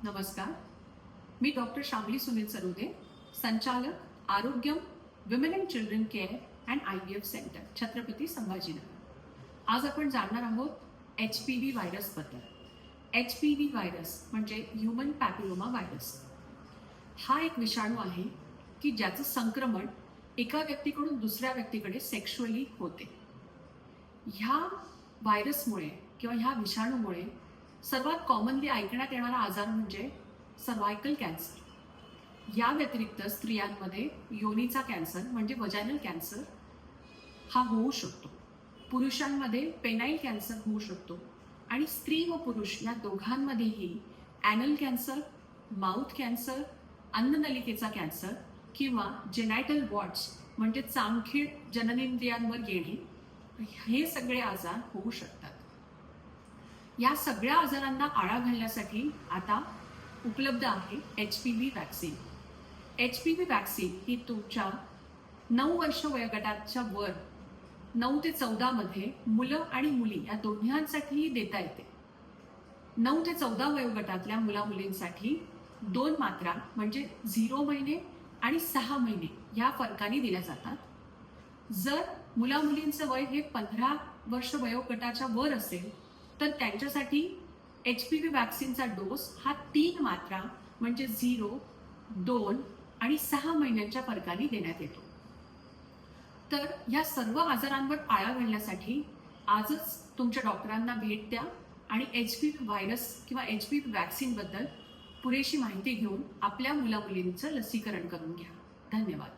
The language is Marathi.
नमस्कार. मी डॉक्टर शामली सुनील सरोदे, संचालक Arogyam women and children care and IVF centre, Chhatrapati Sambhajinagar. आज आपण जाणणार आहोत HPV व्हायरसबद्दल. HPV व्हायरस म्हणजे ह्युमन पॅपिलोमा व्हायरस. हा एक विषाणू आहे की ज्याचं संक्रमण एका व्यक्तीकडून दुसऱ्या व्यक्तीकडे सेक्शुअली होते. ह्या व्हायरसमुळे किंवा ह्या विषाणूमुळे सर्वात कॉमनली ऐकण्यात येणारा आजार म्हणजे सर्वायकल कॅन्सर. या व्यतिरिक्त स्त्रियांमध्ये योनीचा कॅन्सर म्हणजे वजायनल कॅन्सर हा होऊ शकतो. पुरुषांमध्ये पेनाइल कॅन्सर होऊ शकतो आणि स्त्री व पुरुष या दोघांमध्येही anal cancer, mouth cancer, अन्ननलिकेचा cancer किंवा जेनायटल वॉर्ड्स म्हणजे चामखीळ जननेंद्रियांवर येणे, हे सगळे आजार होऊ शकतात. या सगळ्या आजारांना आळा घालण्यासाठी आता उपलब्ध आहे HPV वॅक्सिन. HPV वॅक्सिन ही तुमच्या 9 वर्ष वयोगटाच्या वर 9 ते 14 मध्ये मुलं आणि मुली या दोघांसाठीही देता येते. 9 ते 14 वयोगटातल्या मुलामुलींसाठी 2 मात्रा म्हणजे 0 महिने आणि 6 महिने या फरकाने दिल्या जातात. जर मुलामुलींचं वय हे 15 वर्ष वयोगटाच्या वर असेल तर त्यांच्यासाठी HPV वॅक्सिनचा डोस हा 3 मात्रा म्हणजे 0, 2 आणि 6 महिन्यांच्या फरकाने देण्यात येतो. तर या सर्व आजारांवर आळा घालण्यासाठी आजच तुमच्या डॉक्टरांना भेट द्या आणि HPV व्हायरस किंवा HPV वॅक्सिनबद्दल पुरेशी माहिती घेऊन आपल्या मुलामुलींचं लसीकरण करून घ्या. धन्यवाद.